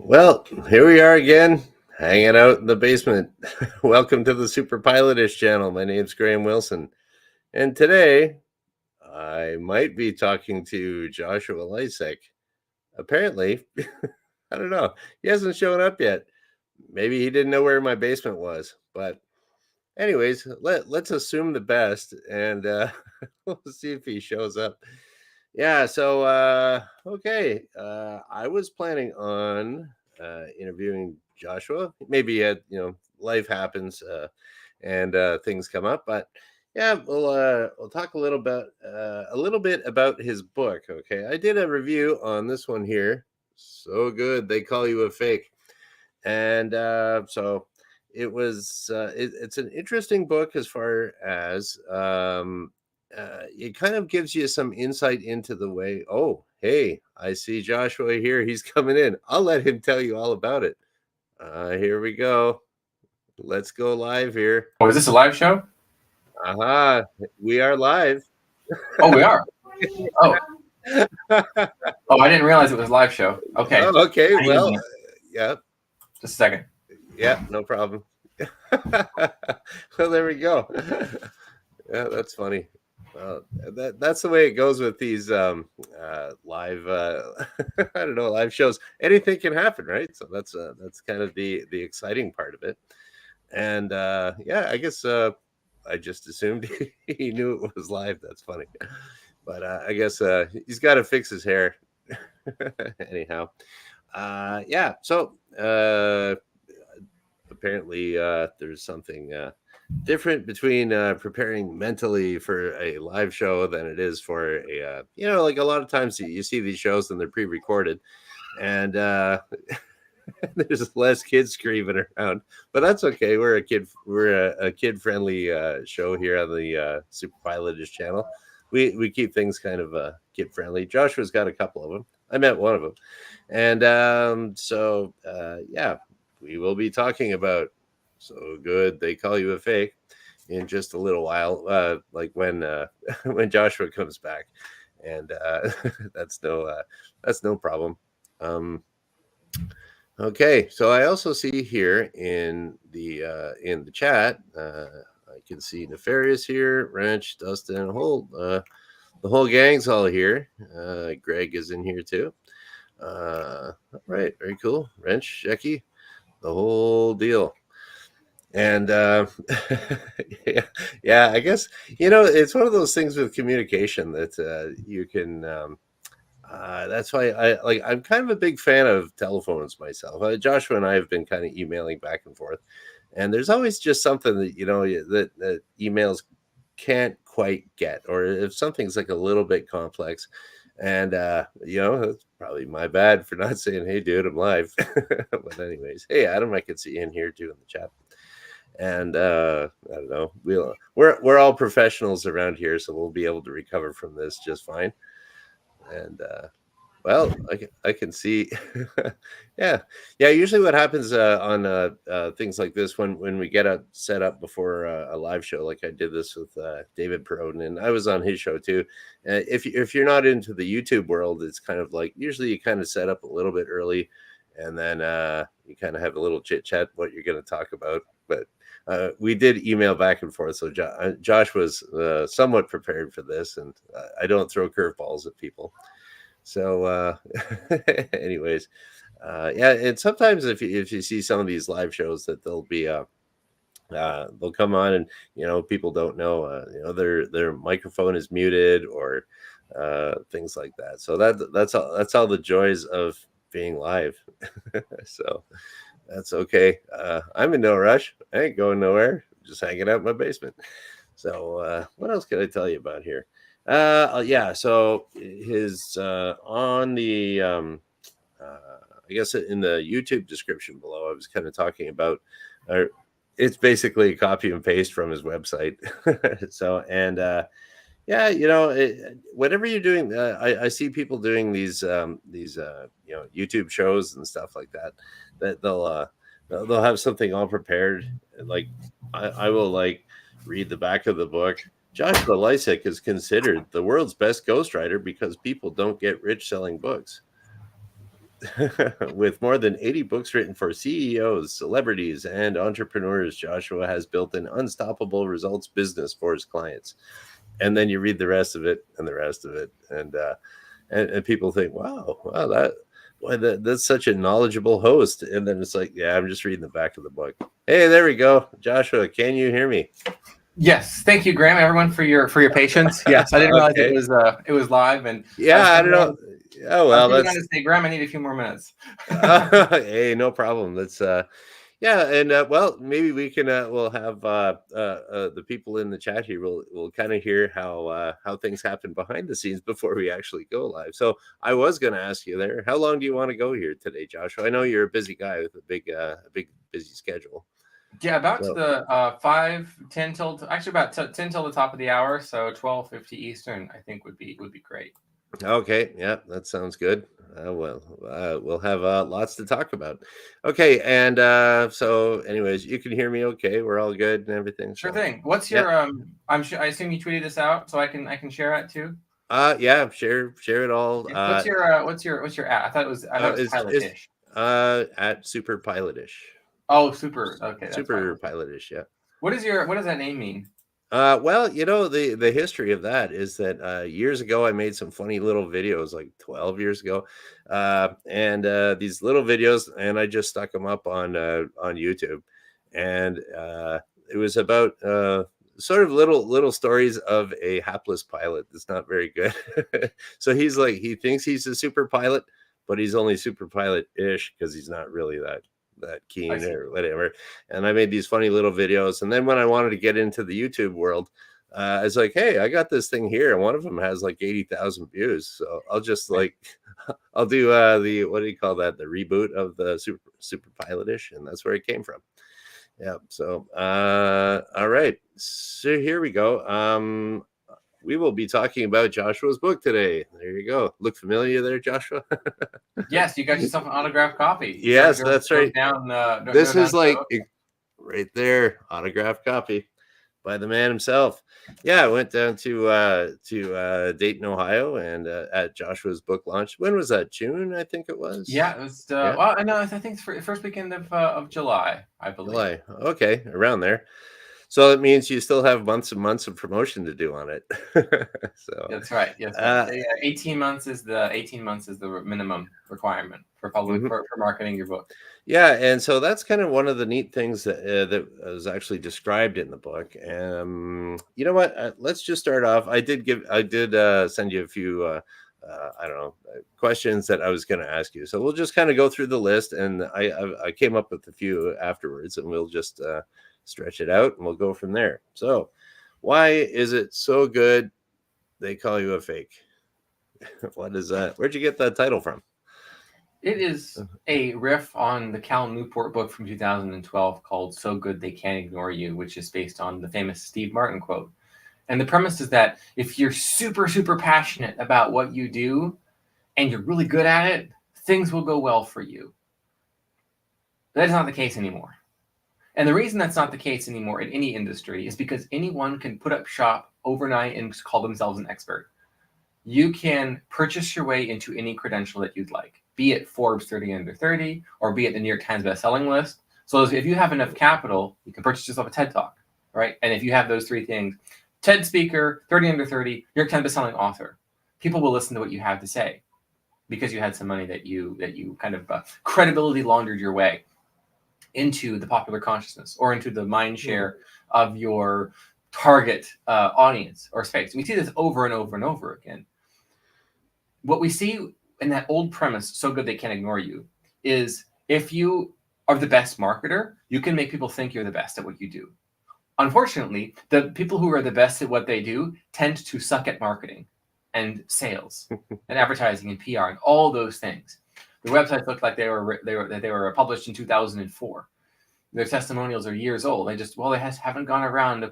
Well, here we are again, hanging out in the basement. Welcome to the Super Pilotish channel. My name's Graham Wilson, and today I might be talking to Joshua Lisec. Apparently, I don't know. He hasn't shown up yet. Maybe he didn't know where my basement was. But anyways, let's assume the best, and we'll see if he shows up. Yeah, so okay. I was planning on interviewing Joshua. Maybe life happens and things come up, but yeah, we'll talk a little bit about his book. Okay, I did a review on this one here. So good, they call you a fake, and so it's an interesting book as far as it kind of gives you some insight into the way. Oh, hey, I see Joshua here. He's coming in. I'll let him tell you all about it. Here we go. Let's go live here. Oh, is this a live show? Aha, we are live. Oh, we are. Oh, I didn't realize it was a live show. Okay. Oh, okay. Well, yeah. Just a second. Yeah, no problem. Well, there we go. Yeah, that's funny. That's the way it goes with these live I don't know, live shows. Anything can happen, right? So that's kind of the exciting part of it. And yeah, I guess I just assumed he knew it was live. That's funny. But I guess he's got to fix his hair. Anyhow, yeah, so apparently there's something different between preparing mentally for a live show than it is for a like a lot of times you see these shows and they're pre-recorded, and there's less kids screaming around, but that's okay. We're a kid-friendly show here on the Super Pilotish channel. We keep things kind of kid-friendly. Joshua's got a couple of them. I met one of them, and so yeah, we will be talking about So Good They Call You a Fake in just a little while, like when when Joshua comes back, and that's no problem. Okay, so I also see here in the chat, I can see Nefarious here, Wrench, Dustin, the whole gang's all here. Greg is in here too. All right, very cool. Wrench, Shecky, the whole deal. And yeah, I guess it's one of those things with communication that you can. That's why I'm kind of a big fan of telephones myself. Joshua and I have been kind of emailing back and forth, and there's always just something that that emails can't quite get, or if something's like a little bit complex. And it's probably my bad for not saying, "Hey, dude, I'm live." But anyways, hey, Adam, I can see you in here too in the chat. And I don't know, we're all professionals around here, so we'll be able to recover from this just fine. And well, I can see. Yeah. Usually, what happens on things like this when we get set up before a live show, like I did this with David Perodin, and I was on his show too. If you're not into the YouTube world, it's kind of like usually you kind of set up a little bit early, and then you kind of have a little chit chat what you're going to talk about. But we did email back and forth, so Josh was somewhat prepared for this, and I don't throw curveballs at people. So anyways, yeah, and sometimes if you see some of these live shows that they'll come on and people don't know their microphone is muted or things like that. So that's all the joys of being live. So that's okay. I'm in no rush. I ain't going nowhere. Just hanging out in my basement. So what else can I tell you about here? Yeah, so his on the I guess in the YouTube description below, I was kind of talking about it's basically a copy and paste from his website. So and yeah, whatever you're doing, I see people doing these YouTube shows and stuff like that they'll have something all prepared. Like I will like read the back of the book. Joshua Lisec is considered the world's best ghostwriter because people don't get rich selling books. With more than 80 books written for CEOs, celebrities, and entrepreneurs, Joshua has built an unstoppable results business for his clients. And then you read the rest of it and the rest of it, and people think, wow, that's such a knowledgeable host. And then it's like, yeah, I'm just reading the back of the book. Hey, there we go, Joshua. Can you hear me? Yes, thank you, Graham, everyone, for your patience. Yes, I didn't realize it was live, and yeah, I don't know. Oh well, that's to say, Graham, I need a few more minutes. Hey, no problem. Let's yeah, and well, maybe we can we'll have the people in the chat here. We'll kind of hear how things happen behind the scenes before we actually go live. So I was going to ask you there, how long do you want to go here today, Joshua? I know you're a busy guy with a big busy schedule. Yeah, about to the 5:10 till actually about 10 till the top of the hour. So 12:50 Eastern, I think would be great. Okay, yeah, that sounds good. We'll have lots to talk about. Okay, and so, anyways, you can hear me. Okay, we're all good and everything. Sure thing. What's your I'm sure I assume you tweeted this out, so I can share it too. Yeah, share it all. What's your at? I thought it was Pilotish. At Super Pilotish. Oh, super. Okay, Super Pilotish. Yeah. What does that name mean? Well, the history of that is that years ago I made some funny little videos, like 12 years ago, and these little videos, and I just stuck them up on YouTube, and it was about sort of little stories of a hapless pilot that's not very good. So he thinks he's a super pilot, but he's only super pilot-ish because he's not really that keen or whatever. And I made these funny little videos. And then when I wanted to get into the YouTube world, I was like, hey, I got this thing here. And one of them has like 80,000 views. So I'll just I'll do the, what do you call that? The reboot of the super pilotish. And that's where it came from. Yeah. So, all right. So here we go. We will be talking about Joshua's book today. There you go. Look familiar there, Joshua? Yes, you got yourself an autographed copy. Yes, that's right. This is like right there, autographed copy by the man himself. Yeah, I went down to Dayton, Ohio, and at Joshua's book launch. When was that? June, I think it was. Yeah, it was. Well, I know. I think it's for first weekend of July, I believe. July. Okay, around there. So it means you still have months and months of promotion to do on it. So that's right. Yes, 18 months is the minimum requirement for for marketing your book. Yeah, and so that's kind of one of the neat things that was actually described in the book. You know what? Let's just start off. I did send you a few I don't know, questions that I was going to ask you. So we'll just kind of go through the list, and I came up with a few afterwards, and we'll just stretch it out and we'll go from there. So why is it so good they call you a fake? What is that? Where'd you get that title from? It is a riff on the Cal Newport book from 2012 called So Good They Can't Ignore You, which is based on the famous Steve Martin quote. And the premise is that if you're super, super passionate about what you do and you're really good at it, things will go well for you. That is not the case anymore. And the reason that's not the case anymore in any industry is because anyone can put up shop overnight and call themselves an expert. You can purchase your way into any credential that you'd like, be it Forbes 30 under 30, or be it the New York Times bestselling list. So if you have enough capital, you can purchase yourself a TED Talk, right? And if you have those three things, TED speaker, 30 under 30, New York Times bestselling author, people will listen to what you have to say because you had some money that you kind of credibility laundered your way into the popular consciousness or into the mind share of your target audience or space. We see this over and over and over again. What we see in that old premise, so good they can't ignore you, is if you are the best marketer, you can make people think you're the best at what you do. Unfortunately, the people who are the best at what they do tend to suck at marketing and sales and advertising and PR and all those things. The websites look like they were published in 2004. Their testimonials are years old. They haven't gone around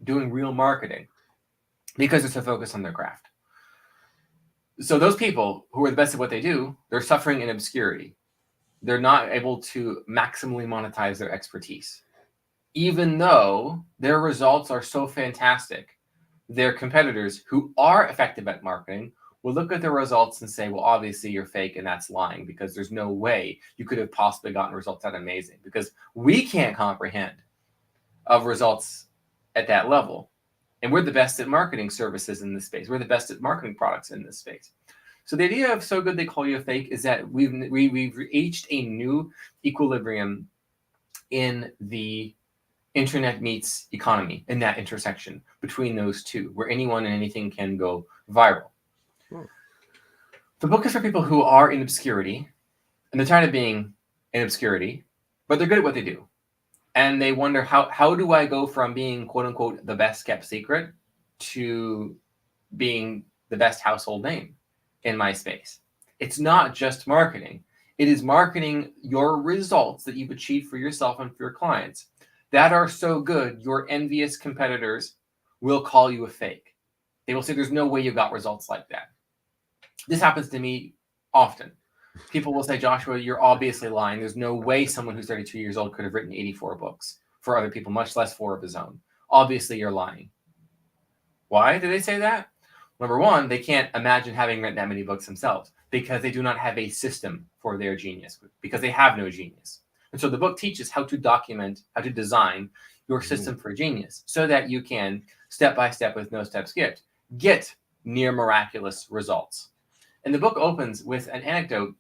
doing real marketing because it's a focus on their craft. So those people who are the best at what they do, they're suffering in obscurity. They're not able to maximally monetize their expertise. Even though their results are so fantastic, their competitors who are effective at marketing will look at the results and say, well, obviously you're fake and that's lying, because there's no way you could have possibly gotten results that amazing, because we can't comprehend of results at that level. And we're the best at marketing services in this space. We're the best at marketing products in this space. So the idea of so good they call you a fake is that we've reached a new equilibrium in the internet meets economy, in that intersection between those two, where anyone and anything can go viral. The book is for people who are in obscurity, and they're tired of being in obscurity, but they're good at what they do. And they wonder, how do I go from being, quote unquote, the best kept secret to being the best household name in my space? It's not just marketing. It is marketing your results that you've achieved for yourself and for your clients that are so good, your envious competitors will call you a fake. They will say, there's no way you got results like that. This happens to me often. People will say, Joshua, you're obviously lying. There's no way someone who's 32 years old could have written 84 books for other people, much less 4 of his own. Obviously, you're lying. Why do they say that? Number one, they can't imagine having written that many books themselves, because they do not have a system for their genius, because they have no genius. And so the book teaches how to document, how to design your system for genius, so that you can, step by step with no step skipped, get near miraculous results. And the book opens with an anecdote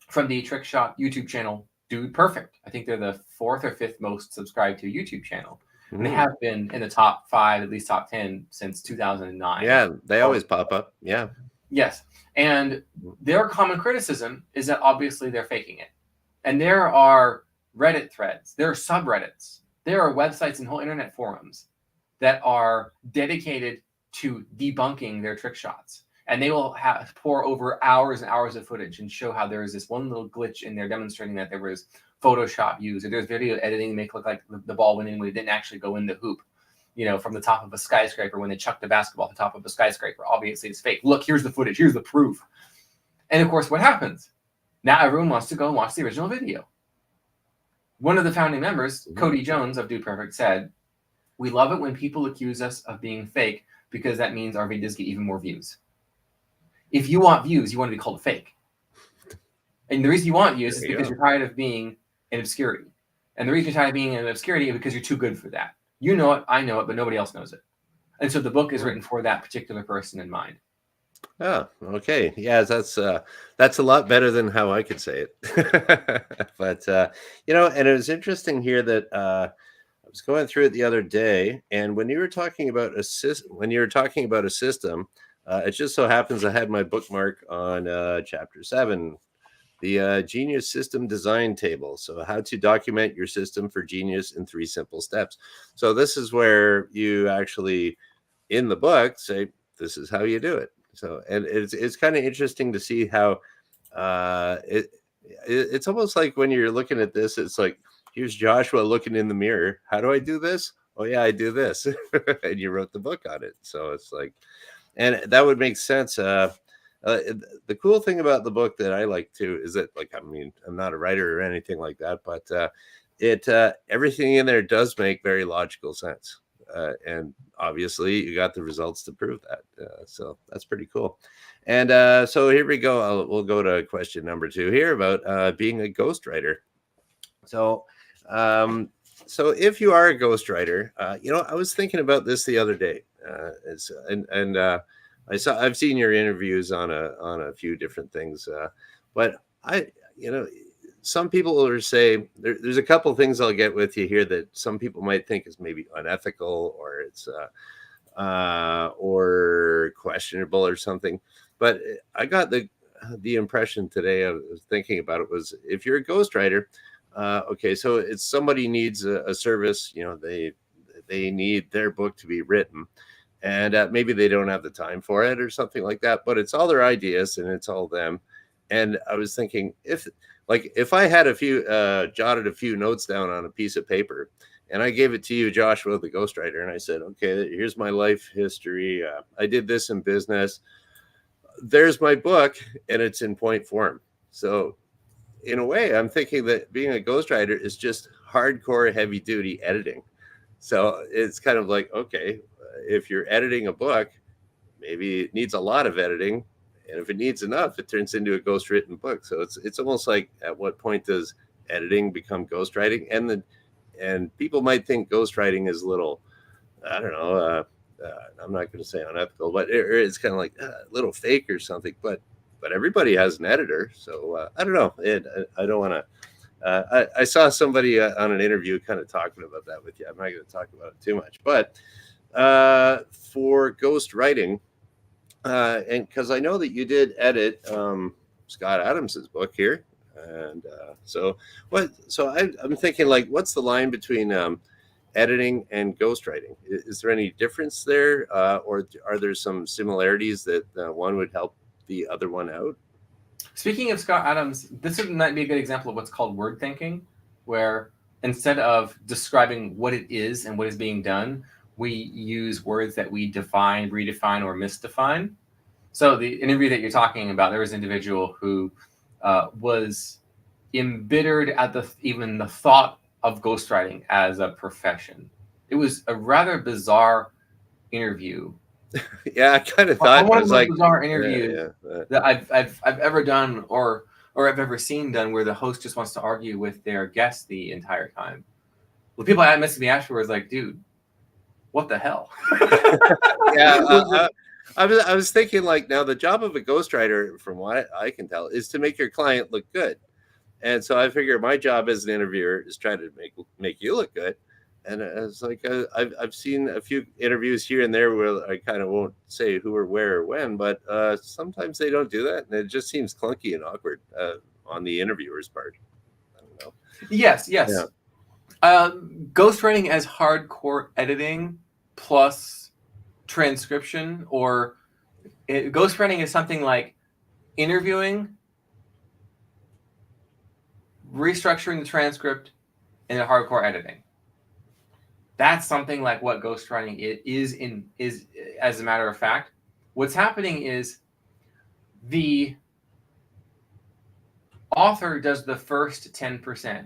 from the trick shot YouTube channel, Dude Perfect. I think they're the 4th or 5th most subscribed to YouTube channel. And they have been in the top 5, at least top 10, since 2009. Yeah, they always pop up. Yeah. Yes. And their common criticism is that obviously they're faking it. And there are Reddit threads, there are subreddits, there are websites and whole internet forums that are dedicated to debunking their trick shots. And they will pour over hours and hours of footage and show how there is this one little glitch in there demonstrating that there was Photoshop used, or there's video editing to make it look like the ball went in when it didn't actually go in the hoop, from the top of a skyscraper when they chucked the basketball at the top of a skyscraper. Obviously, it's fake. Look, here's the footage. Here's the proof. And of course, what happens? Now everyone wants to go and watch the original video. One of the founding members, Cody Jones of Dude Perfect, said, "We love it when people accuse us of being fake, because that means our videos get even more views. If you want views, you want to be called a fake. And the reason you want views is because you're tired of being in obscurity. And the reason you're tired of being in obscurity is because you're too good for that. You know it, I know it, but nobody else knows it." And so the book is written for that particular person in mind. Oh, okay. Yeah, that's a lot better than how I could say it. But and it was interesting here that I was going through it the other day, and when you were talking about a system, it just so happens I had my bookmark on chapter 7, the Genius System Design Table. So how to document your system for genius in 3 simple steps. So this is where you actually, in the book, say, this is how you do it. So, and it's kind of interesting to see how it's almost like when you're looking at this, it's like, here's Joshua looking in the mirror. How do I do this? Oh yeah, I do this. And you wrote the book on it. So it's like, and that would make sense. The cool thing about the book that I like too is that, like, I mean, I'm not a writer or anything like that, but everything in there does make very logical sense. And obviously you got the results to prove that. So that's pretty cool. And so here we go. We'll go to question number 2 here about being a ghostwriter. So if you are a ghostwriter, I was thinking about this the other day. I've seen your interviews on a few different things, but some people will say there's a couple things I'll get with you here that some people might think is maybe unethical, or it's or questionable or something. But I got the impression today, I was thinking about it, was if you're a ghostwriter, okay, so it's somebody needs a service, they need their book to be written, and maybe they don't have the time for it or something like that, but it's all their ideas and it's all them. And I was thinking, if I had jotted a few notes down on a piece of paper, and I gave it to you, Joshua, the ghostwriter, and I said, okay, here's my life history. I did this in business. There's my book, and it's in point form. So in a way, I'm thinking that being a ghostwriter is just hardcore, heavy duty editing. So it's kind of like, okay, if you're editing a book, maybe it needs a lot of editing, And if it needs enough, it turns into a ghostwritten book. So it's almost like, at what point does editing become ghostwriting? And people might think ghostwriting is a little, I don't know, I'm not going to say unethical, but it's kind of like a little fake or something. But everybody has an editor, so I don't know. I don't want to. I saw somebody on an interview kind of talking about that with you. I'm not going to talk about it too much, but for ghostwriting, and because I know that you did edit Scott Adams's book here, and so I'm thinking, like, what's the line between editing and ghostwriting? Is there any difference there, or are there some similarities that one would help the other one out? Speaking of Scott Adams, this might be a good example of what's called word thinking, where instead of describing what it is and what is being done, we use words that we define, redefine, or misdefine. So the interview that you're talking about, there was an individual who was embittered at even the thought of ghostwriting as a profession. It was a rather bizarre interview. Yeah, I kind of thought, one I of was the like, bizarre interviews that I've ever done or I've ever seen done, where the host just wants to argue with their guest the entire time. Well, people messaged me afterwards like, dude, what the hell? Yeah, I was thinking, like, now the job of a ghostwriter, from what I can tell, is to make your client look good. And so I figure my job as an interviewer is trying to make you look good. And it's like, I've seen a few interviews here and there where I kind of won't say who or where or when, but sometimes they don't do that, and it just seems clunky and awkward on the interviewer's part. I don't know. Yes. Yeah. Ghostwriting as hardcore editing plus transcription, or ghostwriting is something like interviewing, restructuring the transcript, and then hardcore editing. That's something like what ghostwriting is as a matter of fact. What's happening is the author does the first 10%,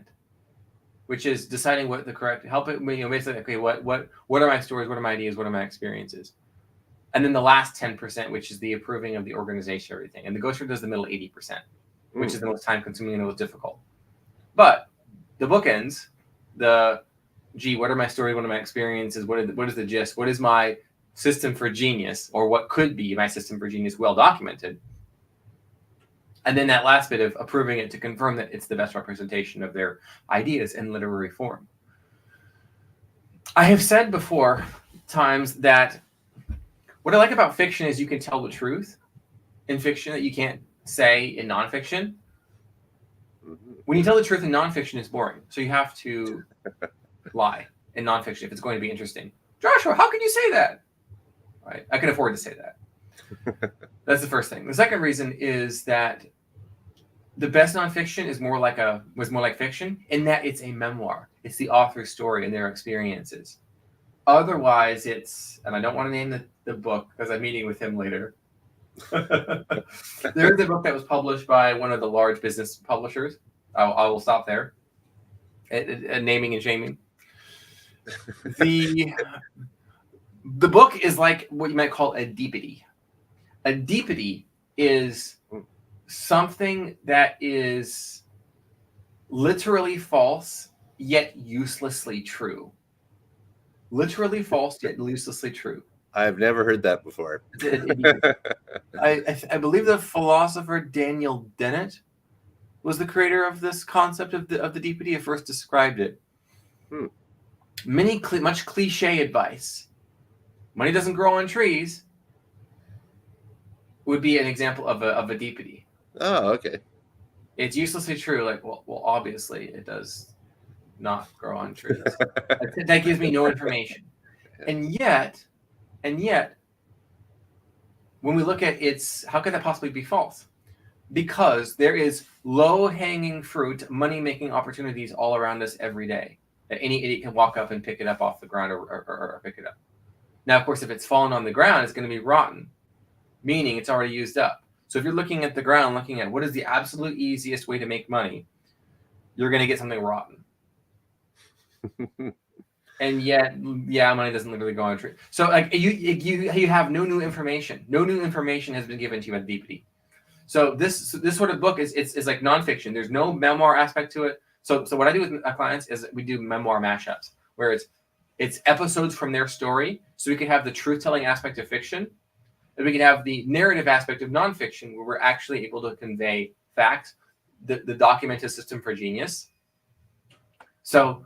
which is deciding what the correct, basically, okay, what are my stories, what are my ideas, what are my experiences, and then the last 10%, which is the approving of the organization, everything, and the ghostwriter does the middle 80%, which is the most time consuming and the most difficult. But the bookends, what are my stories, what are my experiences, what is the gist, what is my system for genius, or what could be my system for genius, well documented, and then that last bit of approving it to confirm that it's the best representation of their ideas in literary form. I have said before times that what I like about fiction is you can tell the truth in fiction that you can't say in nonfiction. When you tell the truth in nonfiction, it's boring. So you have to lie in nonfiction if it's going to be interesting. Joshua, how can you say that? Right? I can afford to say that. That's the first thing. The second reason is that the best nonfiction was more like fiction in that it's a memoir. It's the author's story and their experiences. Otherwise, and I don't want to name the book because I'm meeting with him later. There's a book that was published by one of the large business publishers. I will stop there. Naming and shaming. The book is like what you might call a deepity. A deepity is something that is literally false yet uselessly true. Literally false yet uselessly true. I've never heard that before. I believe the philosopher Daniel Dennett was the creator of this concept of the deepity. He first described it. Much cliche advice. Money doesn't grow on trees would be an example of a deepity. Oh, okay. It's uselessly true. Like, well, obviously it does not grow on trees. That gives me no information. And yet, when we look at how could that possibly be false? Because there is low-hanging fruit, money-making opportunities all around us every day that any idiot can walk up and pick it up off the ground or pick it up. Now, of course, if it's fallen on the ground, it's going to be rotten, meaning it's already used up. So if you're looking at the ground, looking at what is the absolute easiest way to make money, you're going to get something rotten. And yet, yeah, money doesn't literally go on a tree. So like you have no new information. No new information has been given to you at DPD. So this sort of book is like nonfiction. There's no memoir aspect to it. So what I do with my clients is we do memoir mashups, where it's episodes from their story. So we can have the truth telling aspect of fiction, and we can have the narrative aspect of nonfiction, where we're actually able to convey facts, the documented system for genius. So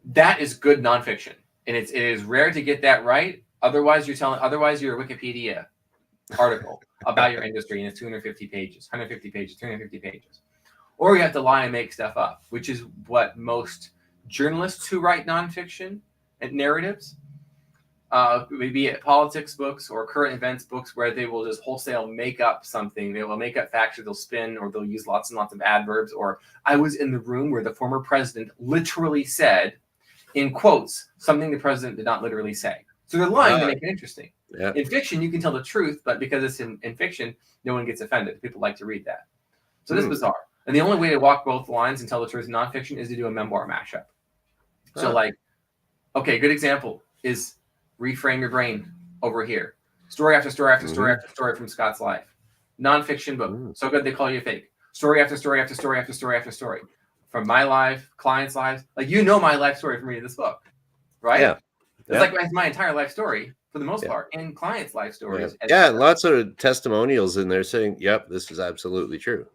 that is good nonfiction, and it is rare to get that right. Otherwise, you're a Wikipedia article about your industry, and it's 250 pages, 150 pages, 350 pages. Or you have to lie and make stuff up, which is what most journalists who write nonfiction and narratives, maybe it politics books or current events books, where they will just wholesale make up something. They will make up facts, or they'll spin, or they'll use lots and lots of adverbs. Or I was in the room where the former president literally said, in quotes, something the president did not literally say. So they're lying to make it interesting. Yeah. In fiction, you can tell the truth, but because it's in fiction, no one gets offended. People like to read that. So this is bizarre. And the only way to walk both lines and tell the truth in nonfiction is to do a memoir mashup. So like, okay, good example is Reframe Your Brain over here. Story after story after story after story from Scott's life. Nonfiction book. So good they call you fake. Story after story after story after story after story. From my life, clients' lives. Like, you know my life story from reading this book, right? Yeah. It's like my entire life story for the most part, and clients' life stories. Yeah, lots of testimonials in there saying, "Yep, this is absolutely true."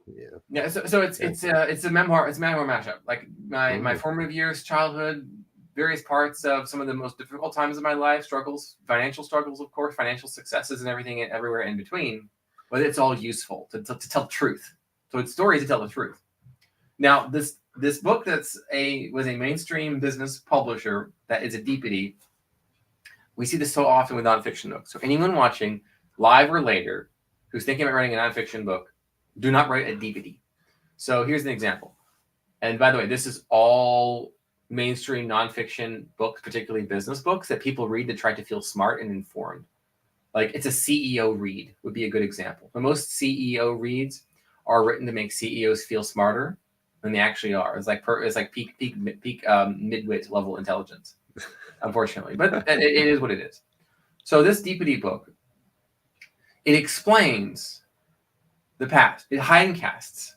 Yeah. So it's a memoir. It's a memoir mashup. Like my formative years, childhood, various parts of some of the most difficult times of my life, struggles, financial struggles, of course, financial successes, and everything and everywhere in between. But it's all useful to tell the truth. So it's stories to tell the truth. Now this book was a mainstream business publisher that is a DPD. We see this so often with nonfiction books. So anyone watching, live or later, who's thinking about writing a nonfiction book, do not write a DPD. So here's an example. And by the way, this is all mainstream nonfiction books, particularly business books, that people read to try to feel smart and informed. Like, it's a CEO read would be a good example. But most CEO reads are written to make CEOs feel smarter than they actually are. It's like peak midwit level intelligence. Unfortunately, but it is what it is. So this DPD book, it explains the past. It hindcasts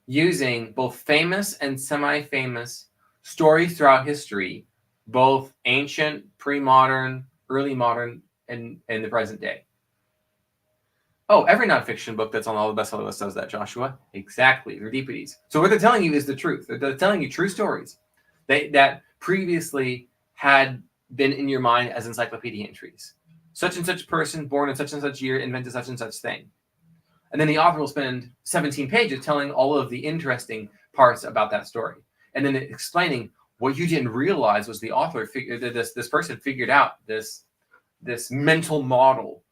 using both famous and semi-famous stories throughout history, both ancient, pre-modern, early modern, and the present day. Oh, every nonfiction book that's on all the bestseller lists does that, Joshua. Exactly. They're DPDs. So what they're telling you is the truth. They're telling you true stories that previously had been in your mind as encyclopedia entries. Such and such person, born in such and such year, invented such and such thing. And then the author will spend 17 pages telling all of the interesting parts about that story. And then explaining what you didn't realize was the author this person figured out this mental model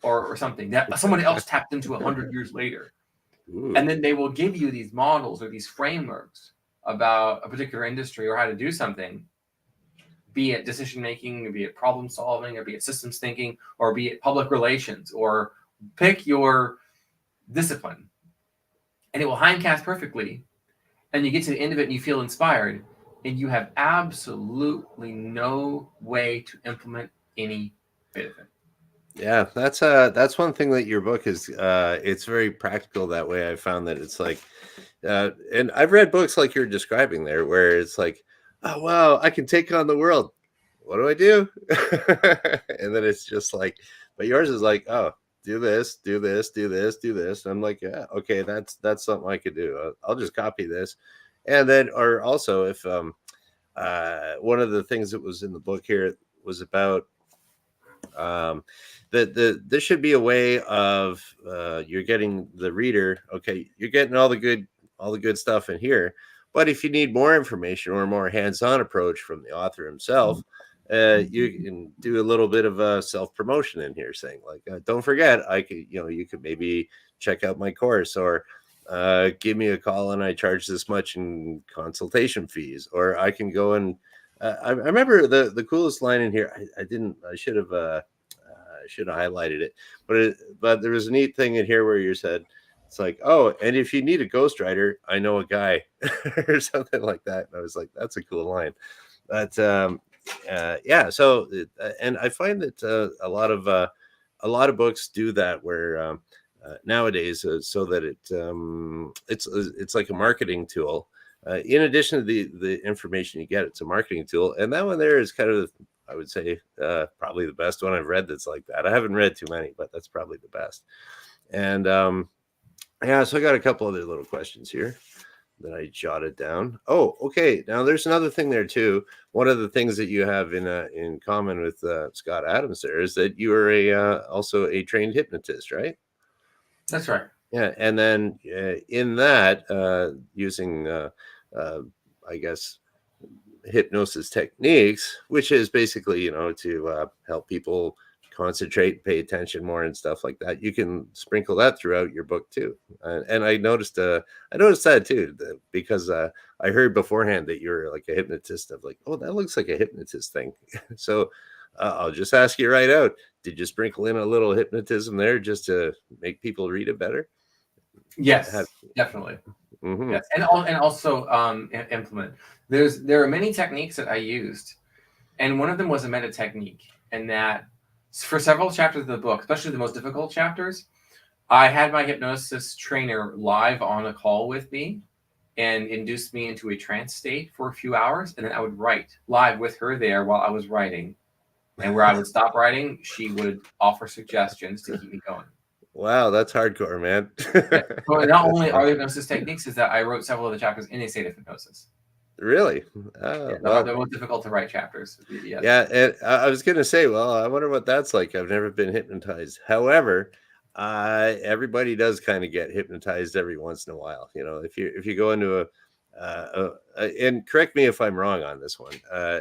or something that someone else tapped into 100 years later. Ooh. And then they will give you these models or these frameworks about a particular industry or how to do something, be it decision making, or be it problem solving, or be it systems thinking, or be it public relations, or pick your discipline. And it will hindcast perfectly. And you get to the end of it and you feel inspired, and you have absolutely no way to implement any bit of it. Yeah, that's one thing that your book is. It's very practical that way. I found that it's like, and I've read books like you're describing there, where it's like, oh wow, I can take on the world. What do I do? And then it's just like, but yours is like, oh, do this, do this, do this, do this. And I'm like, yeah, okay, that's something I could do. I'll just copy this, and then, or also if one of the things that was in the book here was about that this should be a way of you're getting the reader. Okay, you're getting all the good stuff in here, but if you need more information or a more hands-on approach from the author himself, you can do a little bit of self-promotion in here, saying like, don't forget, I could, you could maybe check out my course, or give me a call and I charge this much in consultation fees, or I can go and I remember the coolest line in here. I should have highlighted it, but there was a neat thing in here where you said, it's like, oh, and if you need a ghostwriter, I know a guy, or something like that. And I was like, that's a cool line. But yeah, so and I find that a lot of books do that where nowadays, so that it's like a marketing tool. In addition to the information you get, it's a marketing tool, and that one there is kind of, I would say, probably the best one I've read that's like that. I haven't read too many, but that's probably the best. And yeah, so I got a couple other little questions here that I jotted down. Oh, okay. Now there's another thing there too. One of the things that you have in common with Scott Adams there is that you are also a trained hypnotist, right? That's right. Yeah, and then in that using I guess hypnosis techniques, which is basically, to help people concentrate, pay attention more, and stuff like that. You can sprinkle that throughout your book too. And I noticed that too, because I heard beforehand that you're like a hypnotist. Of like, oh, that looks like a hypnotist thing. So I'll just ask you right out: did you sprinkle in a little hypnotism there just to make people read it better? Yes, definitely. Mm-hmm. Yes, and also implement. There are many techniques that I used, and one of them was a meta technique, and that for several chapters of the book, especially the most difficult chapters, I had my hypnosis trainer live on a call with me and induced me into a trance state for a few hours, and then I would write live with her there while I was writing, and where I would stop writing, she would offer suggestions to keep me going. Wow, that's hardcore, man. Yeah. So not only are there hypnosis techniques, is that I wrote several of the chapters in a state of hypnosis. Really? Yeah, Well, they're most difficult to write chapters. Yes. yeah, and I was gonna say, well, I wonder what that's like. I've never been hypnotized. However, everybody does kind of get hypnotized every once in a while. If you go into and correct me if I'm wrong on this one,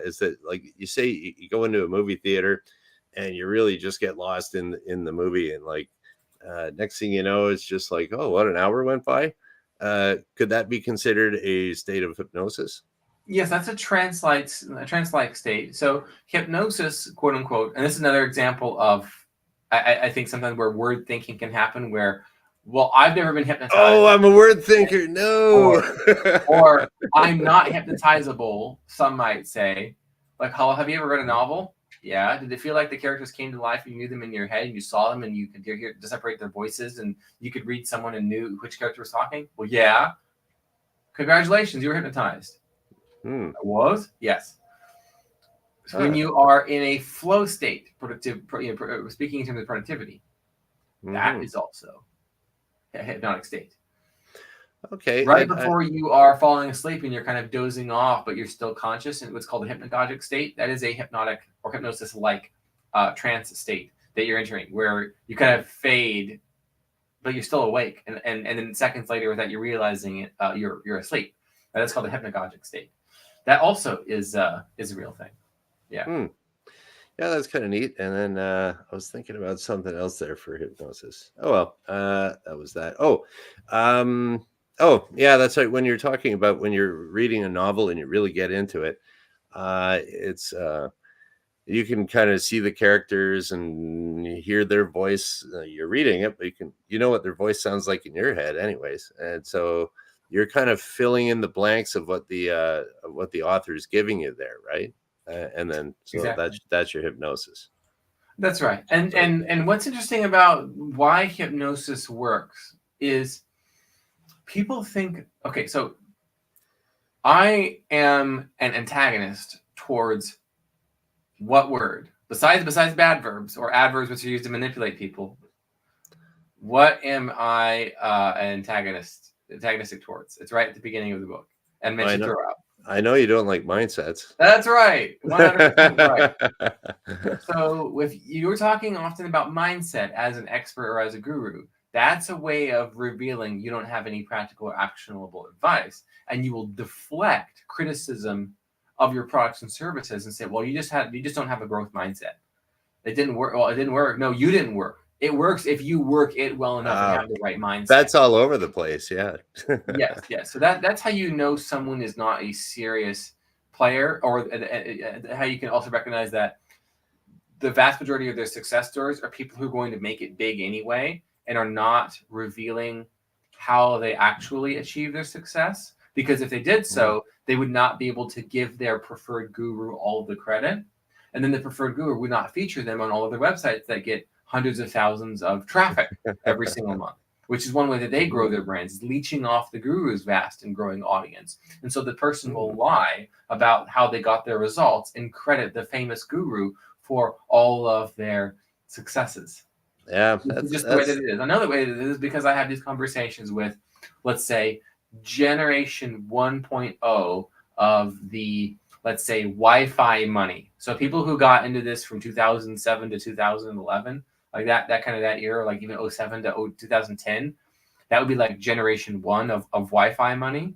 is that like you say you go into a movie theater and you really just get lost in the movie, and like next thing you know, it's just like, oh, what, an hour went by? Could that be considered a state of hypnosis? Yes, that's a trance-like state. So hypnosis, quote unquote, and this is another example of, I think sometimes where word thinking can happen. Where, well, I've never been hypnotized. Oh, I'm a word thinker. No. Or I'm not hypnotizable. Some might say, like, "How have you ever read a novel? Yeah. Did it feel like the characters came to life and you knew them in your head and you saw them and you could hear separate their voices and you could read someone and knew which character was talking? Well, yeah. Congratulations, you were hypnotized. I was? Yes. So when you are in a flow state, speaking in terms of productivity, that is also a hypnotic state. Okay. Right before you are falling asleep and you're kind of dozing off, but you're still conscious in what's called a hypnagogic state. That is a hypnotic or hypnosis-like trance state that you're entering, where you kind of fade, but you're still awake, and then seconds later, without you realizing it, you're asleep. That's called a hypnagogic state. That also is a real thing. Yeah. Yeah, that's kind of neat. And then I was thinking about something else there for hypnosis. Oh well, that was that. Oh yeah, that's right. When you're talking about when you're reading a novel and you really get into it, it's you can kind of see the characters and you hear their voice. You're reading it, but you know what their voice sounds like in your head, anyways. And so you're kind of filling in the blanks of what the author is giving you there, right? And then so exactly. that's your hypnosis. That's right. And what's interesting about why hypnosis works is people think, okay, so I am an antagonist towards what word? Besides bad verbs or adverbs which are used to manipulate people, what am I antagonistic towards? It's right at the beginning of the book and mentioned throughout. I know you don't like mindsets. That's right. 100% right. So if you're talking often about mindset as an expert or as a guru, that's a way of revealing you don't have any practical or actionable advice, and you will deflect criticism of your products and services and say, well, you just don't have a growth mindset. It didn't work. Well, it didn't work. No, you didn't work. It works if you work it well enough and have the right mindset. That's all over the place. Yeah. Yes. So that's how you know someone is not a serious player, or how you can also recognize that the vast majority of their success stories are people who are going to make it big anyway and are not revealing how they actually achieve their success. Because if they did so, they would not be able to give their preferred guru all of the credit. And then the preferred guru would not feature them on all of their websites that get hundreds of thousands of traffic every single month, which is one way that they grow their brands, is leeching off the guru's vast and growing audience. And so the person will lie about how they got their results and credit the famous guru for all of their successes. Yeah, It's just the way that it is. Another way that it is because I have these conversations with, let's say, generation 1.0 of the, let's say, Wi-Fi money. So people who got into this from 2007 to 2011, like that kind of that era, like even 07 to 2010, that would be like generation 1 of Wi-Fi money.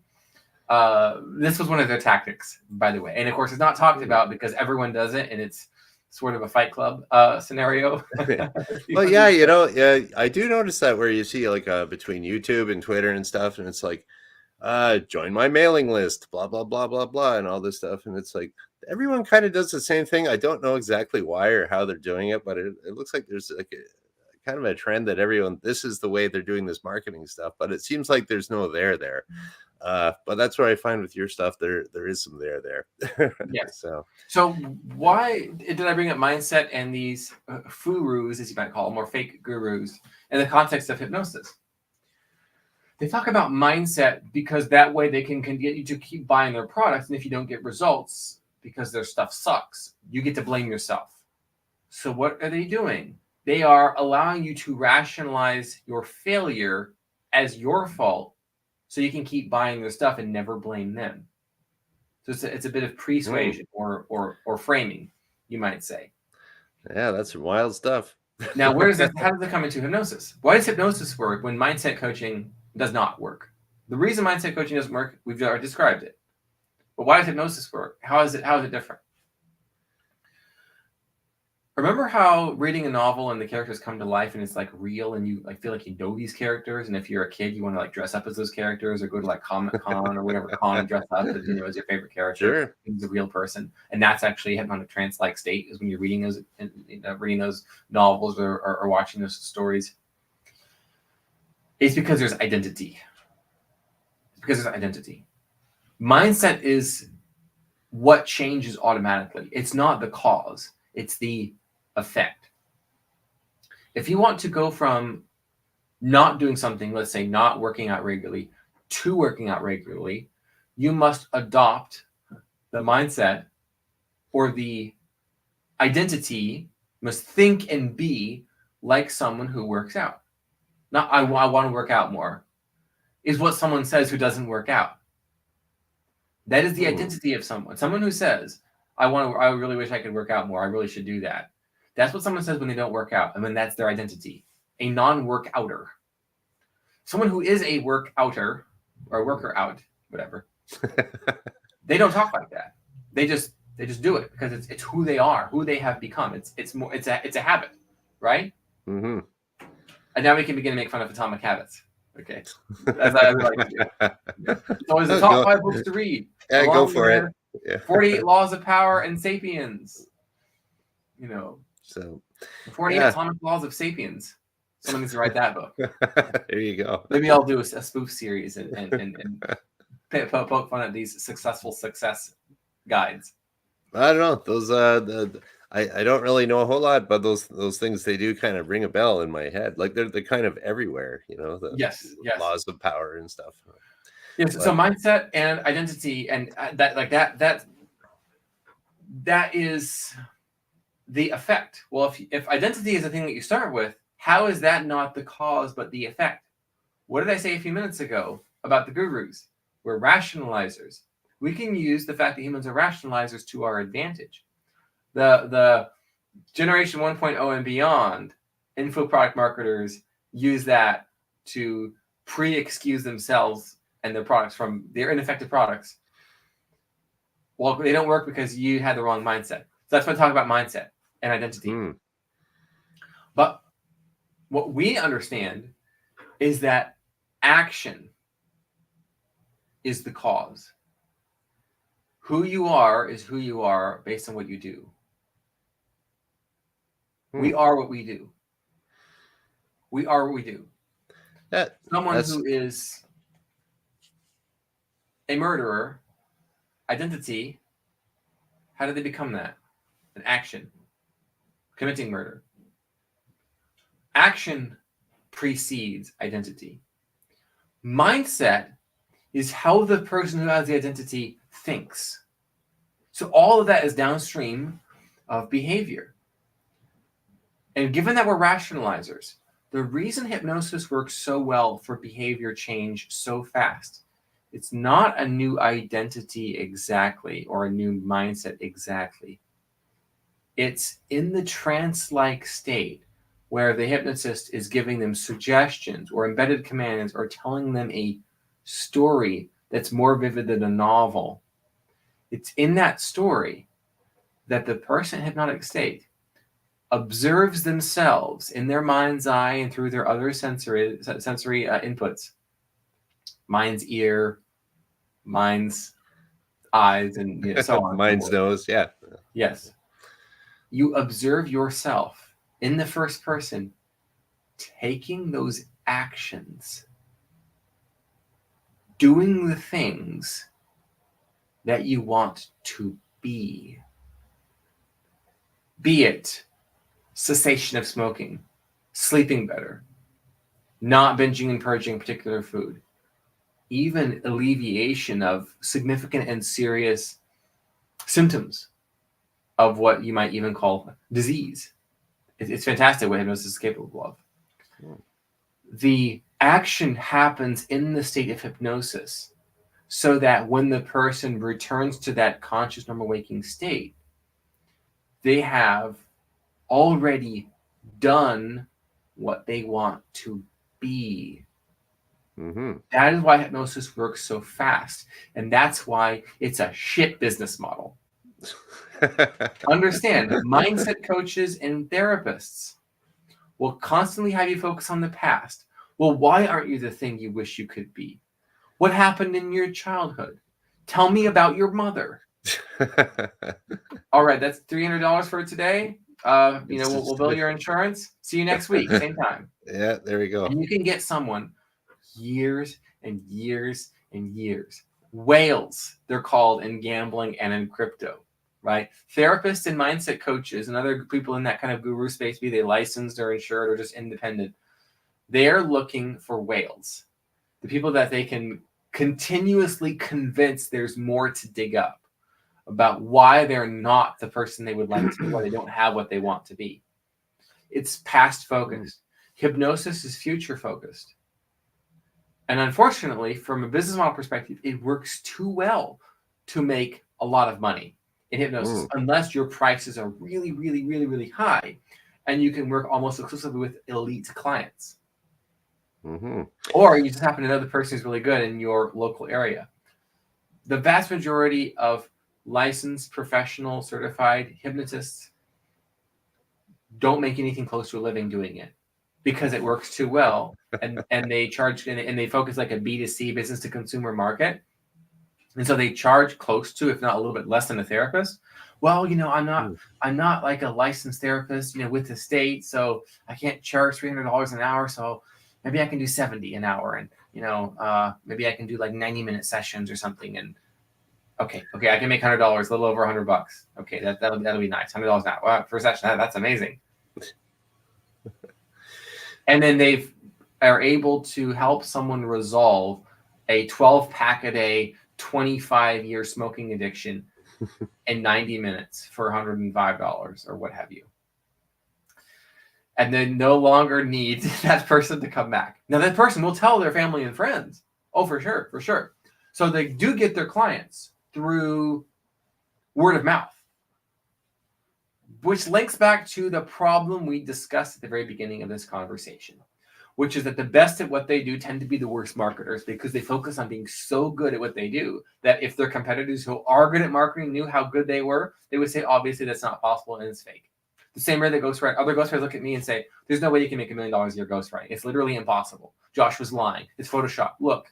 This was one of their tactics, by the way. And of course, it's not talked about because everyone does it, and it's sort of a Fight Club scenario. Well, yeah, you know, yeah, I do notice that where you see like between YouTube and Twitter and stuff, and it's like, join my mailing list, blah blah blah blah blah, and all this stuff, and it's like everyone kind of does the same thing. I don't know exactly why or how they're doing it, but it looks like there's like a kind of a trend that everyone, this is the way they're doing this marketing stuff, but it seems like there's no there. But that's where I find with your stuff, there is some there. Yeah. So why did I bring up mindset and these furus, as you might call them, or fake gurus, in the context of hypnosis? They talk about mindset because that way they can get you to keep buying their products, and if you don't get results because their stuff sucks, you get to blame yourself. So what are they doing? They are allowing you to rationalize your failure as your fault, so you can keep buying their stuff and never blame them. So it's a bit of persuasion or framing, you might say. Yeah, that's some wild stuff. Now, how does that come into hypnosis? Why does hypnosis work when mindset coaching does not work? The reason mindset coaching doesn't work, we've already described it. But why does hypnosis work? How is it different? Remember how reading a novel and the characters come to life and it's like real and you like feel like you know these characters, and if you're a kid you want to like dress up as those characters or go to like Comic-Con or whatever con and dress up as, as your favorite character. Sure. He's a real person, and that's actually hypnotic trance-like state is when you're reading those novels or watching those stories. It's because there's identity. Mindset is what changes automatically. It's not the cause. It's the effect. If you want to go from not doing something, let's say not working out regularly, to working out regularly, you must adopt the mindset or the identity, must think and be like someone who works out. Not I want to work out more, is what someone says who doesn't work out. That is the identity of someone. Someone who says, I really wish I could work out more. I really should do that. That's what someone says when they don't work out. And then that's their identity. A non-workouter. Someone who is a workouter or a worker out, whatever. They don't talk like that. They just do it because it's who they are, who they have become. It's a habit, right? Mm-hmm. And now we can begin to make fun of atomic habits. Okay. As I like to do. Yeah. It's always the top 5 books to read. Yeah, go for it. Yeah. 48 Laws of Power and Sapiens. So 48 Atomic Laws of Sapiens. Someone needs to write that book. There you go. Maybe I'll do a spoof series and poke fun at these success guides. I don't know. Those I don't really know a whole lot, but those things, they do kind of ring a bell in my head. Like they're kind of everywhere, the yes. laws of power and stuff. Yes. So mindset and identity, and that is the effect. Well, if identity is the thing that you start with, how is that not the cause but the effect? What did I say a few minutes ago about the gurus? We're rationalizers. We can use the fact that humans are rationalizers to our advantage. The generation 1.0 and beyond info product marketers use that to pre-excuse themselves and their products from their ineffective products. Well, they don't work because you had the wrong mindset. So that's why I talk about mindset and identity. But what we understand is that action is the cause. Who you are is who you are based on what you do. We are what we do. We are what we do. Someone who is a murderer Identity, how did they become that? An action. Committing murder. Action precedes identity. Mindset is how the person who has the identity thinks. So all of that is downstream of behavior. And given that we're rationalizers, the reason hypnosis works so well for behavior change so fast, it's not a new identity exactly or a new mindset exactly. It's in the trance-like state where the hypnotist is giving them suggestions or embedded commands or telling them a story that's more vivid than a novel. It's in that story that the person in hypnotic state observes themselves in their mind's eye and through their other sensory inputs, mind's ear, mind's eyes, and so on. Mind's nose, yeah. Yes. You observe yourself in the first person taking those actions, doing the things that you want to be. Be it cessation of smoking, sleeping better, not binging and purging particular food, even alleviation of significant and serious symptoms of what you might even call disease. It's fantastic what hypnosis is capable of. The action happens in the state of hypnosis so that when the person returns to that conscious normal waking state, they have already done what they want to be. Mm-hmm. That is why hypnosis works so fast. And that's why it's a shit business model. Understand, mindset coaches and therapists will constantly have you focus on the past. Well, why aren't you the thing you wish you could be? What happened in your childhood? Tell me about your mother. All right, that's $300 for today. We'll bill your insurance. See you next week, same time. Yeah, there we go. And you can get someone years and years and years. Whales, they're called in gambling and in crypto, right? Therapists and mindset coaches and other people in that kind of guru space, be they licensed or insured or just independent, they're looking for whales, the people that they can continuously convince there's more to dig up about why they're not the person they would like to be, why they don't have what they want to be. It's past focused. Hypnosis is future focused. And unfortunately, from a business model perspective, it works too well to make a lot of money in hypnosis, unless your prices are really, really, really, really high and you can work almost exclusively with elite clients. Mm-hmm. Or you just happen to know the person who's really good in your local area. The vast majority of licensed, professional, certified hypnotists don't make anything close to a living doing it because it works too well, and they charge and they focus like a B2C, business to consumer market, and so they charge close to, if not a little bit less than a therapist. Well, I'm not like a licensed therapist, with the state, so I can't charge $300 an hour. So maybe I can do $70 an hour, and maybe I can do like 90-minute sessions or something, and Okay, I can make $100, a little over $100. Okay, that'll be nice. $100 an hour. Wow, for a session, that's amazing. And then they are able to help someone resolve a 12-pack a day, 25-year smoking addiction in 90 minutes for $105 or what have you. And then no longer need that person to come back. Now, that person will tell their family and friends. Oh, for sure. So they do get their clients through word of mouth, which links back to the problem we discussed at the very beginning of this conversation, which is that the best at what they do tend to be the worst marketers because they focus on being so good at what they do that if their competitors who are good at marketing knew how good they were, they would say, obviously, that's not possible and it's fake. The same way that other ghostwriters look at me and say, there's no way you can make $1 million a year ghostwriting. It's literally impossible. Josh was lying. It's Photoshop. Look.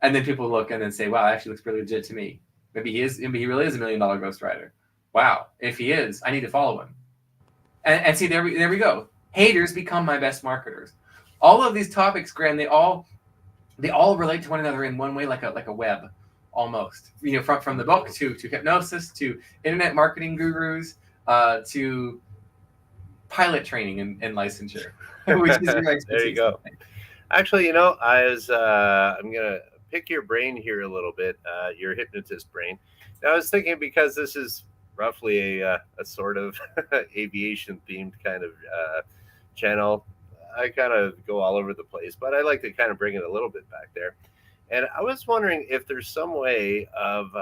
And then people look and then say, wow, that actually looks pretty legit to me. Maybe he really is $1 million ghostwriter. Wow. If he is, I need to follow him. And see, there we go. Haters become my best marketers. All of these topics, Graham, they all relate to one another in one way, like a web. almost. From the book to hypnosis to internet marketing gurus to pilot training and licensure, which is your expertise. There you go. Actually, I'm gonna pick your brain here a little bit, your hypnotist brain. Now, I was thinking, because this is roughly a sort of aviation themed kind of channel. I kind of go all over the place, but I like to kind of bring it a little bit back there. And I was wondering if there's some way of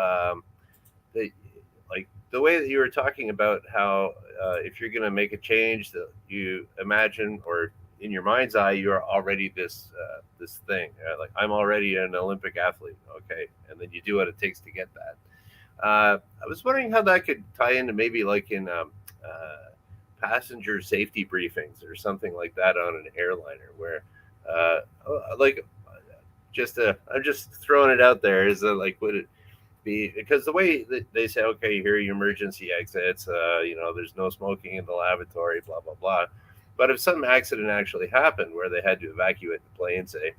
like the way that you were talking about how if you're going to make a change, that you imagine, or in your mind's eye, you're already this thing. Like, I'm already an Olympic athlete, okay, and then you do what it takes to get that. I was wondering how that could tie into maybe like in passenger safety briefings or something like that on an airliner, where like I'm just throwing it out there. Is that like, would it be, because the way that they say, okay, here are your emergency exits, there's no smoking in the lavatory, blah blah blah. But if some accident actually happened where they had to evacuate the plane, say,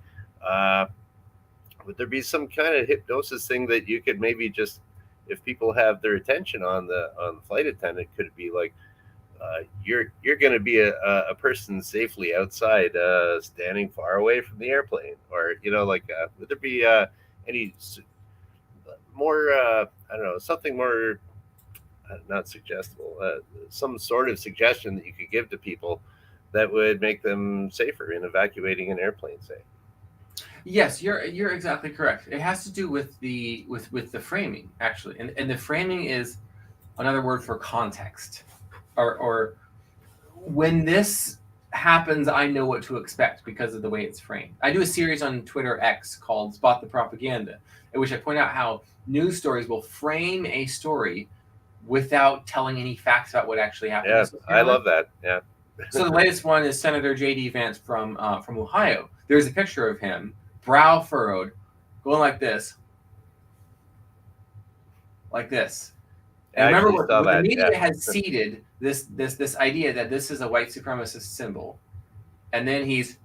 would there be some kind of hypnosis thing that you could maybe just, if people have their attention on the flight attendant, could it be like, you're going to be a person safely outside, standing far away from the airplane, or would there be any more I don't know, something more not suggestible, some sort of suggestion that you could give to people that would make them safer in evacuating an airplane, say? Yes, you're exactly correct. It has to do with the framing, actually, and the framing is another word for context, or when this happens, I know what to expect because of the way it's framed. I do a series on Twitter X called Spot the Propaganda, in which I point out how news stories will frame a story without telling any facts about what actually happened. Yeah, I love that. Yeah. So the latest one is Senator J.D. Vance from Ohio. There's a picture of him, brow furrowed, going like this. And remember, what the media has seeded this idea that this is a white supremacist symbol, and then he's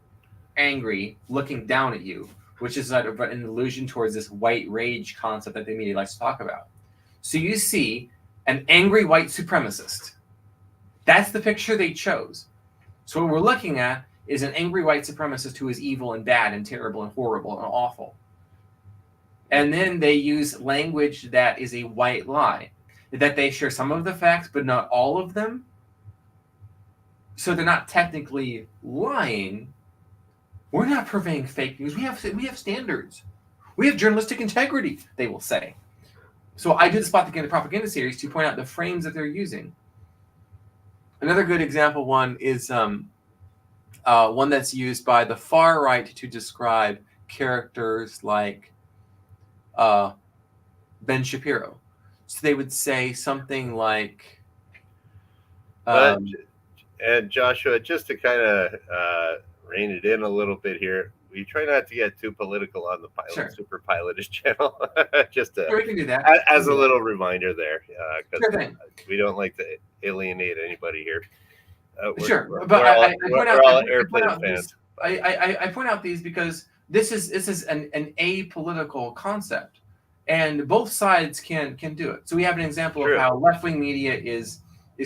angry, looking down at you, which is an allusion towards this white rage concept that the media likes to talk about. So you see an angry white supremacist. That's the picture they chose. So what we're looking at is an angry white supremacist who is evil and bad and terrible and horrible and awful. And then they use language that is a white lie, that they share some of the facts but not all of them. So they're not technically lying. We're not purveying fake news. We have standards. We have journalistic integrity, they will say. So I do the Spot the Propaganda series to point out the frames that they're using. Another good example one is one that's used by the far right to describe characters like Ben Shapiro. So they would say something like... and Joshua, just to kind of rein it in a little bit here, we try not to get too political on the Super Pilotist channel. Just to, we can do that. As a little reminder there, because we don't like to alienate anybody here. We're all airplane fans. I point out these because this is an apolitical concept, and both sides can do it. So we have an example of how left-wing media is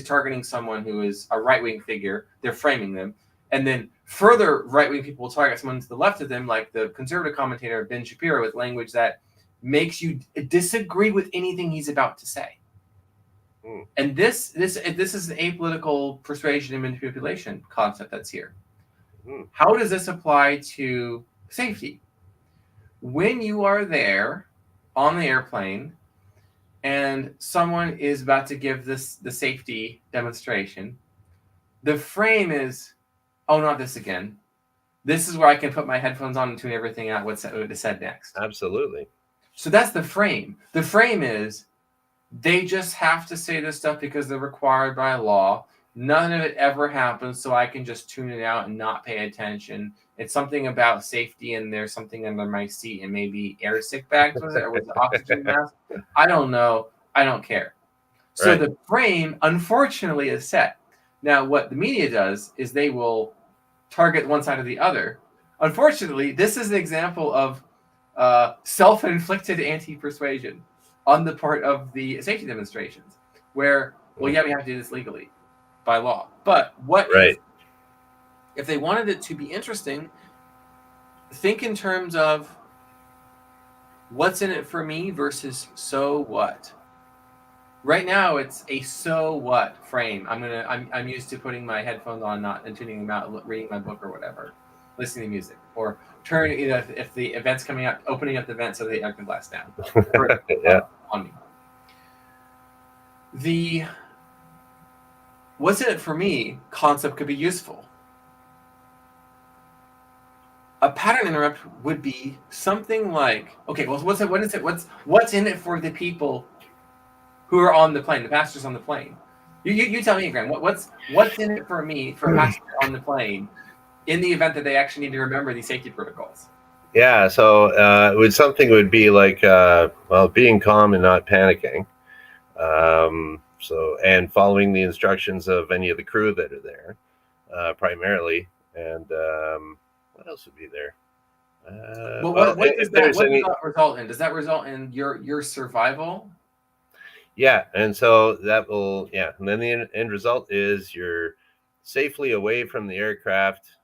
targeting someone who is a right-wing figure. They're framing them, and then further right-wing people will target someone to the left of them, like the conservative commentator Ben Shapiro, with language that makes you disagree with anything he's about to say. And this is an apolitical persuasion and manipulation concept that's here. How does this apply to safety? When you are there on the airplane and someone is about to give the safety demonstration, the frame is, oh, not this again. This is where I can put my headphones on and tune everything out what is said next. Absolutely. So that's the frame. The frame is, they just have to say this stuff because they're required by law. None of it ever happens, so I can just tune it out and not pay attention. It's something about safety, and there's something under my seat, and maybe air sick bags, was it? Or was it oxygen mask? I don't know. I don't care. So the frame, unfortunately, is set. Now, what the media does is they will target one side or the other. Unfortunately, this is an example of self-inflicted anti-persuasion on the part of the safety demonstrations, where, well, yeah, we have to do this legally by law. But what if they wanted it to be interesting? Think in terms of what's in it for me versus so what. Right now, it's a so what frame. I'm used to putting my headphones on, not and tuning them out, reading my book or whatever, listening to music, or turning, if the event's coming up, opening up the event so they can blast down on me. The what's in it for me concept could be useful. A pattern interrupt would be something like, okay, well, what's in it for the people who are on the plane, the passengers on the plane? You tell me, Graham, what's in it for me, for a passenger on the plane, in the event that they actually need to remember these safety protocols? Yeah, so something would be like, being calm and not panicking. And following the instructions of any of the crew that are there, primarily. And what else would be there? What does that result in? Does that result in your survival? Yeah, and so that will, and then the end result is you're safely away from the aircraft,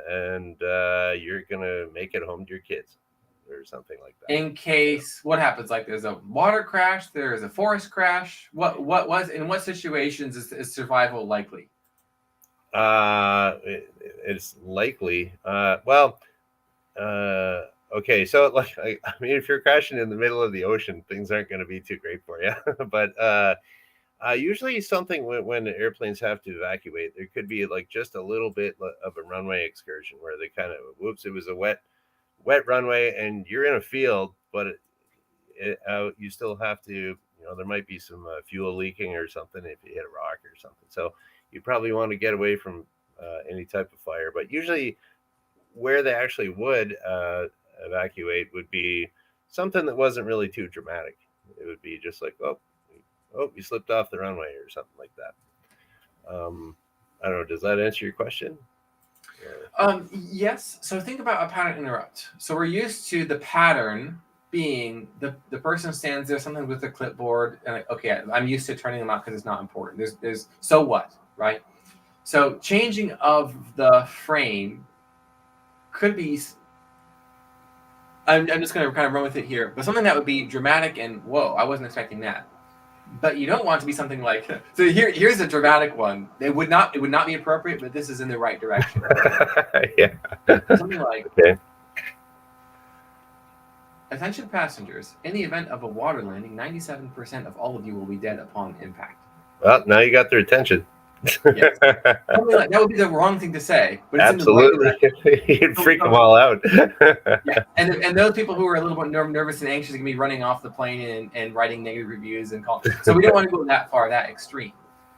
and you're gonna make it home to your kids, or something like that. In case what happens, like there's a water crash, there's a forest crash. What was in what situations is survival likely? It's likely. Okay, so if you're crashing in the middle of the ocean, things aren't going to be too great for you. But usually something when the airplanes have to evacuate, there could be like just a little bit of a runway excursion where they kind of, whoops, it was a wet runway and you're in a field, but you still have to, there might be some fuel leaking or something if you hit a rock or something. So you probably want to get away from any type of fire. But usually where they actually would evacuate would be something that wasn't really too dramatic. It would be just like, oh, you slipped off the runway or something like that. I don't know. Does that answer your question? Yes. So think about a pattern interrupt. So we're used to the pattern being the person stands there, something with a clipboard, and like, okay, I'm used to turning them out because it's not important. There's so what, right? So changing of the frame could be, I'm just going to kind of run with it here, but something that would be dramatic and whoa, I wasn't expecting that. But you don't want to be something like, so here's a dramatic one. It would not be appropriate, but this is in the right direction. Yeah. Something like, okay. Attention passengers, in the event of a water landing, 97% of all of you will be dead upon impact. Well, now you got their attention. Yes. Something like that would be the wrong thing to say, but it's absolutely. In the right You'd freak them all out. Yeah, and those people who are a little bit nervous and anxious are going to be running off the plane and writing negative reviews and calls. So we don't want to go that far, that extreme.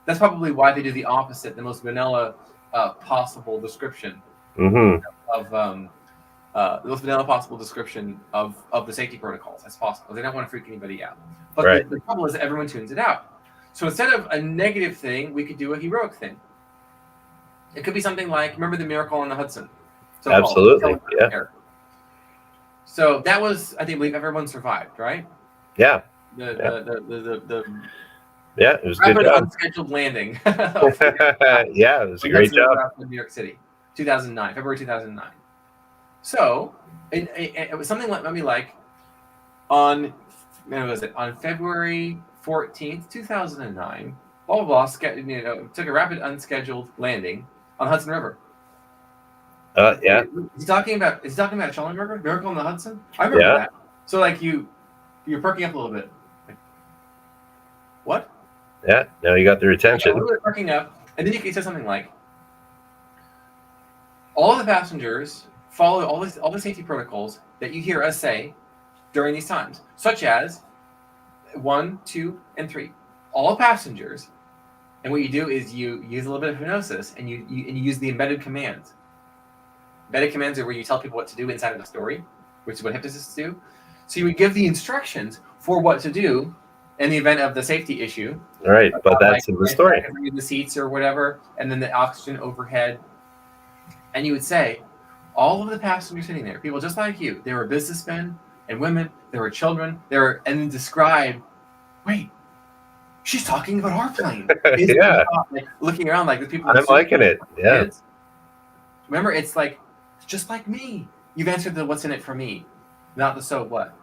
That's probably why they do the opposite, the most vanilla possible description of the most vanilla possible description of the safety protocols as possible. They don't want to freak anybody out. But the trouble is that everyone tunes it out. So instead of a negative thing, we could do a heroic thing. It could be something like, remember the miracle on the Hudson? So absolutely, yeah. So that was, I believe everyone survived, right? Yeah. Yeah, it was a good job. Unscheduled landing. Yeah, it was a great job. In New York City, February 2009. So it was something like on February 14th, 2009, blah blah blah. Took a rapid unscheduled landing on Hudson River. Yeah. Is he talking about Charlie Miracle on the Hudson? I remember that. So like you're perking up a little bit. Like, what? Yeah. Now you got their attention. A little bit perking up, and then you can say something like, all of the passengers follow all the safety protocols that you hear us say during these times, such as 1, 2, and 3. All passengers, and what you do is you use a little bit of hypnosis, and you use the embedded commands. Embedded commands are where you tell people what to do inside of the story, which is what hypnotists do. So you would give the instructions for what to do in the event of the safety issue. All right, but that's in the story. The seats or whatever, and then the oxygen overhead. And you would say, all of the passengers sitting there, people just like you, they were businessmen, and women, there were children, and then describe, wait, she's talking about our plane. Yeah. Like, looking around like the people in I'm liking it. Yeah. kids. Remember, it's just like me. You've answered the what's in it for me, not the so what.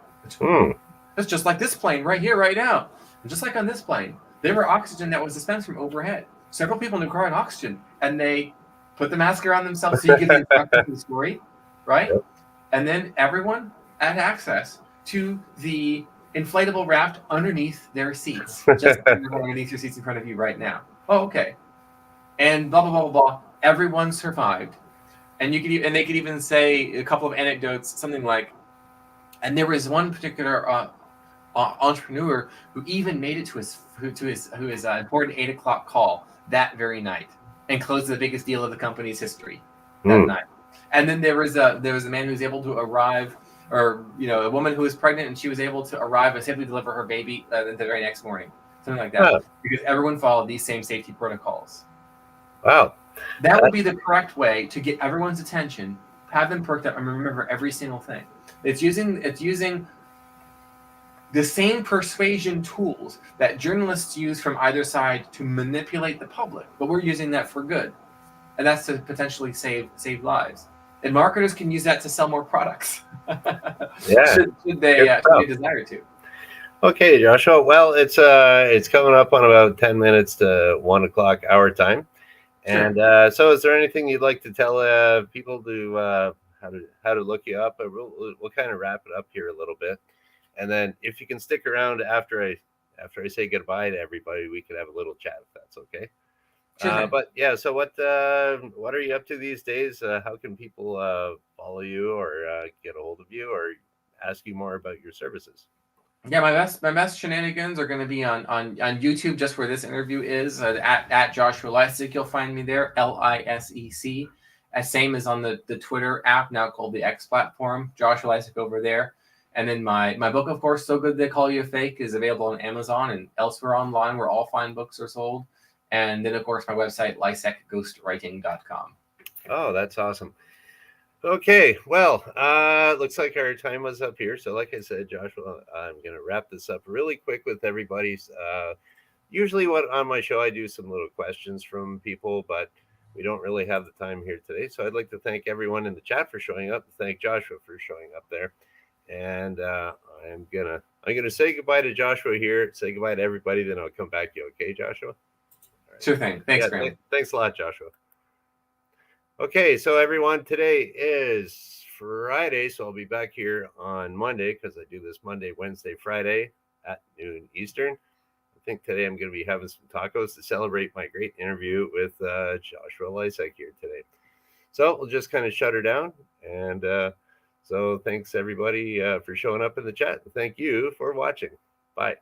It's just like this plane right here, right now. And just like on this plane, there were oxygen that was dispensed from overhead. Several people knew growing oxygen, and they put the mask around themselves so you get the instructions of the story, right? Yep. And then everyone had access to the inflatable raft underneath their seats, just underneath your seats in front of you right now. Oh, okay. And blah blah blah blah blah. Everyone survived, and they could even say a couple of anecdotes, something like, and there was one particular entrepreneur who even made it to his important 8 o'clock call that very night and closed the biggest deal of the company's history that night. And then there was a man who was able to arrive, or a woman who was pregnant, and she was able to arrive and safely deliver her baby the very next morning, something like that, because everyone followed these same safety protocols. Wow. That would be the correct way to get everyone's attention, have them perked up, and remember every single thing. It's using the same persuasion tools that journalists use from either side to manipulate the public, but we're using that for good, and that's to potentially save lives. And marketers can use that to sell more products. Yeah, should they desire to. Okay, Joshua. Well, it's coming up on about 10 minutes to 1 o'clock our time. Sure. And so is there anything you'd like to tell people to how to look you up? We'll kind of wrap it up here a little bit. And then if you can stick around after I say goodbye to everybody, we can have a little chat if that's okay. Sure. But yeah, so what are you up to these days? How can people follow you or get a hold of you or ask you more about your services? Yeah, my best shenanigans are going to be on YouTube, just where this interview is, at Joshua Lisec. You'll find me there, Lisec. Same as on the Twitter app, now called the X platform, Joshua Lisec over there. And then my book, of course, So Good They Call You a Fake, is available on Amazon and elsewhere online where all fine books are sold. And then, of course, my website, lisecghostwriting.com. Oh, that's awesome. Okay, well, looks like our time was up here. So like I said, Joshua, I'm going to wrap this up really quick with everybody's. Usually on my show, I do some little questions from people, but we don't really have the time here today. So I'd like to thank everyone in the chat for showing up. Thank Joshua for showing up there. And I'm gonna say goodbye to Joshua here. Say goodbye to everybody. Then I'll come back to you. Okay, Joshua? Right. Sure thing. Thanks, Graham. Thanks a lot, Joshua. Okay, so everyone, today is Friday, so I'll be back here on Monday because I do this Monday, Wednesday, Friday at noon Eastern. I think today I'm going to be having some tacos to celebrate my great interview with Joshua Lisec here today. So we'll just kind of shut her down. And so thanks, everybody, for showing up in the chat. Thank you for watching. Bye.